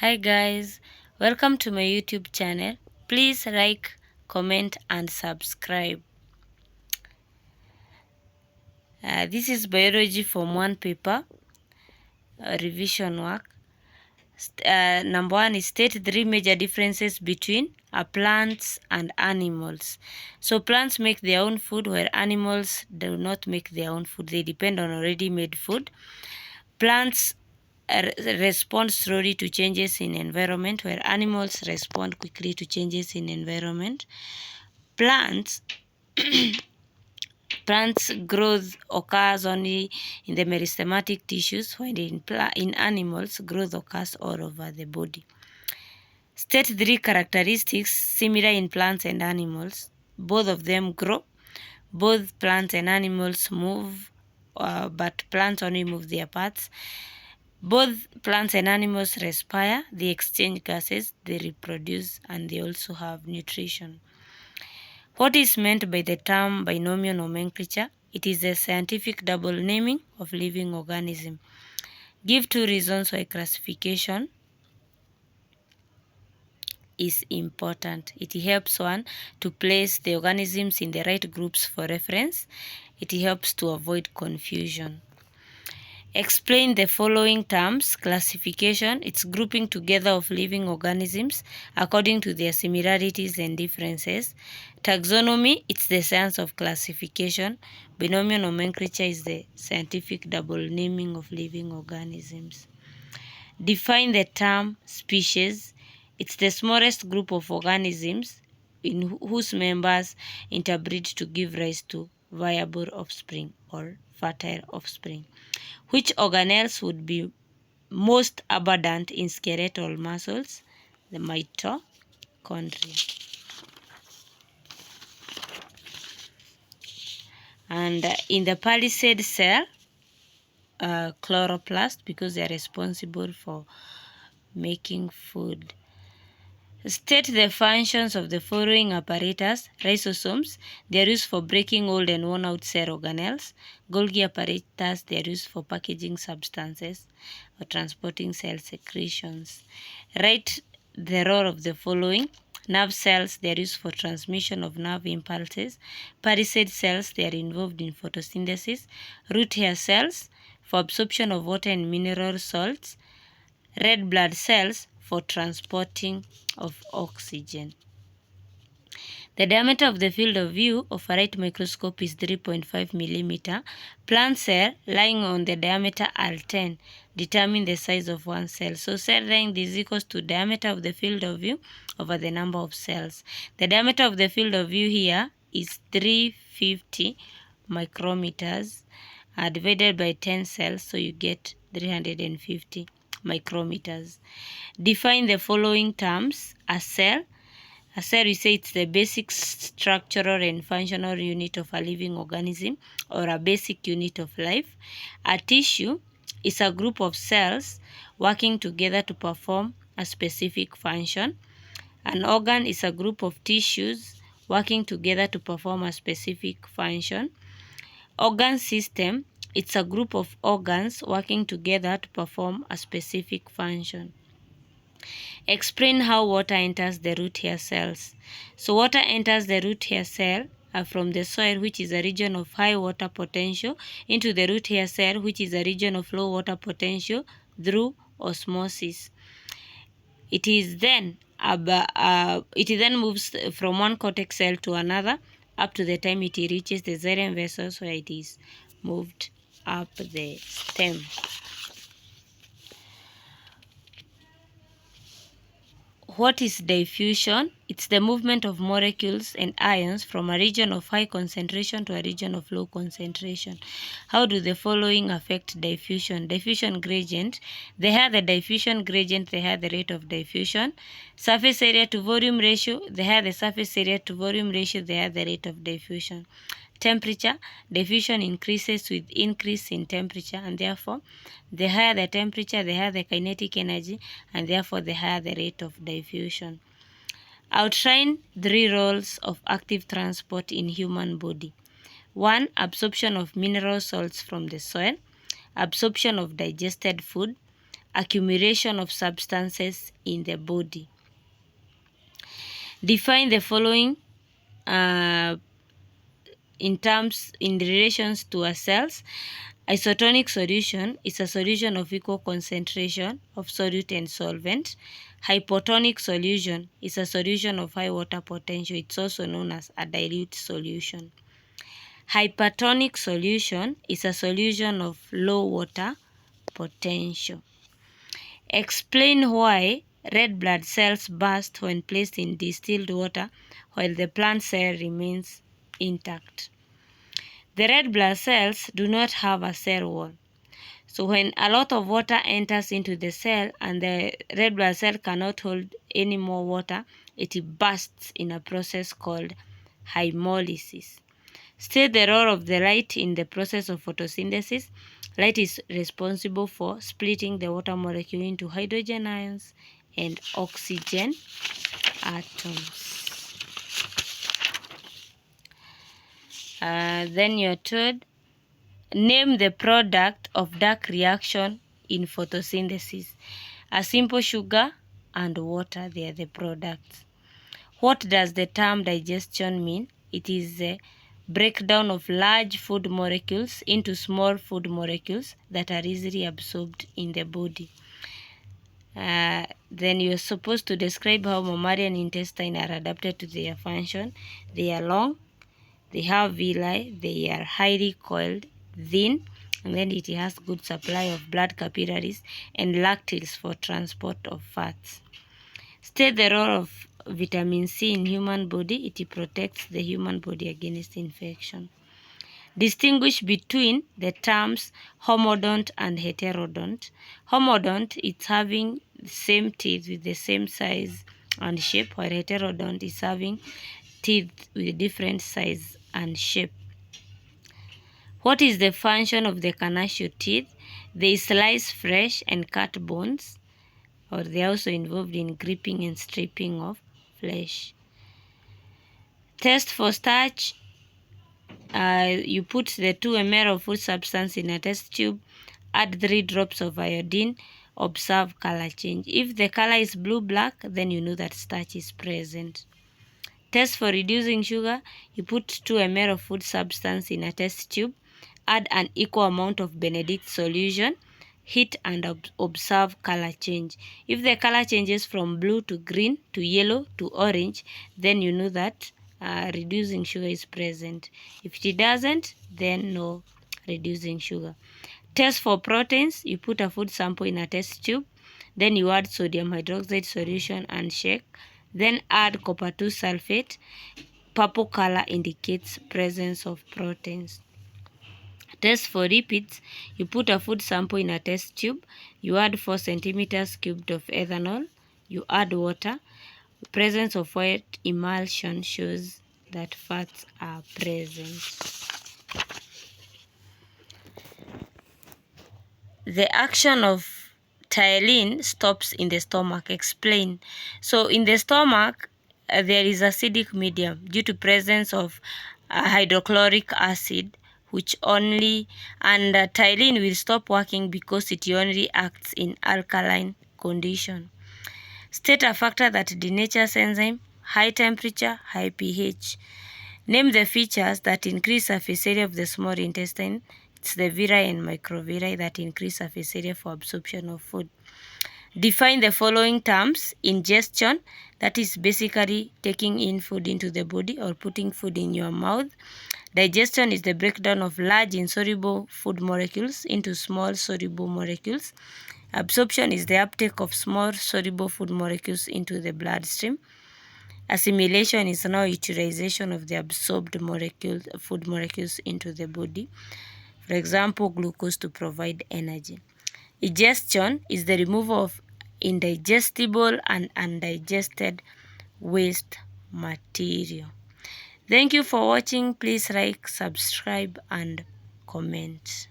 Hi guys, welcome to my YouTube channel. Please like, comment and subscribe. This is biology form 1 paper, revision work. Number 1 is state 3 major differences between plants and animals. So plants make their own food while animals do not make their own food. They depend on already made food. Plants respond slowly to changes in environment, where animals respond quickly to changes in environment. Plants growth occurs only in the meristematic tissues, while in animals growth occurs all over the body. State 3 characteristics similar in plants and animals. Both of them grow. Both plants and animals move, but plants only move their parts. Both plants and animals respire, they exchange gases, they reproduce, and they also have nutrition. What is meant by the term binomial nomenclature? It is a scientific double naming of living organism. Give 2 reasons why classification is important. It helps one to place the organisms in the right groups for reference. It helps to avoid confusion. Explain the following terms. Classification, it's grouping together of living organisms according to their similarities and differences. Taxonomy, it's the science of classification. Binomial nomenclature is the scientific double naming of living organisms. Define the term species. It's the smallest group of organisms in whose members interbreed to give rise to viable offspring or fertile offspring. Which organelles would be most abundant in skeletal muscles? The mitochondria. And in the palisade cell, chloroplast, because they are responsible for making food. State the functions of the following apparatus. Lysosomes, they are used for breaking old and worn out cell organelles. Golgi apparatus, they are used for packaging substances or transporting cell secretions. Write the role of the following. Nerve cells, they are used for transmission of nerve impulses. Palisade cells, they are involved in photosynthesis. Root hair cells, for absorption of water and mineral salts. Red blood cells, for transporting of oxygen. The diameter of the field of view of a right microscope is 3.5 millimeter. Plant cell lying on the diameter R10 determine the size of one cell. So cell length is equals to diameter of the field of view over the number of cells. The diameter of the field of view here is 350 micrometers divided by 10 cells, so you get 350 micrometers. Define the following terms. A cell, we say it's the basic structural and functional unit of a living organism or a basic unit of life. A tissue is a group of cells working together to perform a specific function. An organ is a group of tissues working together to perform a specific function. Organ system, it's a group of organs working together to perform a specific function. Explain how water enters the root hair cells. So water enters the root hair cell from the soil, which is a region of high water potential, into the root hair cell, which is a region of low water potential, through osmosis. It then moves from one cortex cell to another up to the time it reaches the xylem vessels, where it is moved up the stem. What is diffusion? It's the movement of molecules and ions from a region of high concentration to a region of low concentration. How do the following affect diffusion? Diffusion gradient. They have the diffusion gradient, they have the rate of diffusion. Surface area to volume ratio. They have the surface area to volume ratio, they have the rate of diffusion. Temperature, diffusion increases with increase in temperature, and therefore the higher the temperature, the higher the kinetic energy, and therefore the higher the rate of diffusion. Outline 3 roles of active transport in human body. 1. Absorption of mineral salts from the soil. Absorption of digested food. accumulation of substances in the body. Define the following in relations to a cells. Isotonic solution is a solution of equal concentration of solute and solvent. Hypotonic solution is a solution of high water potential. It's also known as a dilute solution. Hypertonic solution is a solution of low water potential. Explain why red blood cells burst when placed in distilled water while the plant cell remains intact. The red blood cells do not have a cell wall. So when a lot of water enters into the cell and the red blood cell cannot hold any more water, it bursts in a process called hemolysis. State the role of the light in the process of photosynthesis. Light is responsible for splitting the water molecule into hydrogen ions and oxygen atoms. Then you're told, name the product of dark reaction in photosynthesis. A simple sugar and water, they are the products. What does the term digestion mean? It is the breakdown of large food molecules into small food molecules that are easily absorbed in the body. Then you're supposed to describe how mammalian intestine are adapted to their function. They are long, they have villi, they are highly coiled, thin, and then it has good supply of blood capillaries and lacteals for transport of fats. State the role of vitamin C in human body. It protects the human body against infection. Distinguish between the terms homodont and heterodont. Homodont is having the same teeth with the same size and shape, while heterodont is having teeth with different size and shape. What is the function of the carnassial teeth? They slice flesh and cut bones, or they are also involved in gripping and stripping of flesh. Test for starch. You put the 2 ml of food substance in a test tube, add 3 drops of iodine, observe color change. If the color is blue-black, then you know that starch is present. Test for reducing sugar. You put 2 ml of food substance in a test tube, add an equal amount of Benedict solution, heat and observe color change. If the color changes from blue to green to yellow to orange, then you know that reducing sugar is present. If it doesn't, then no reducing sugar. Test for proteins. You put a food sample in a test tube, then you add sodium hydroxide solution and shake, then add copper 2 sulfate. Purple color indicates presence of proteins. Test for lipids. You put a food sample in a test tube, you add 4 centimeters cubed of ethanol, you add water. Presence of white emulsion shows that fats are present. The action of ptyalin stops in the stomach. Explain. So in the stomach, there is acidic medium due to presence of hydrochloric acid, which only, and ptyalin will stop working because it only acts in alkaline condition. State a factor that denatures enzyme. High temperature, high pH. Name the features that increase surface area of the small intestine. It's the villi and microvilli that increase surface area for absorption of food. Define the following terms. Ingestion, that is basically taking in food into the body or putting food in your mouth. Digestion is the breakdown of large insoluble food molecules into small soluble molecules. Absorption is the uptake of small soluble food molecules into the bloodstream. Assimilation is now utilization of the absorbed food molecules into the body. For example, glucose to provide energy. Digestion is the removal of indigestible and undigested waste material. Thank you for watching. Please like, subscribe, and comment.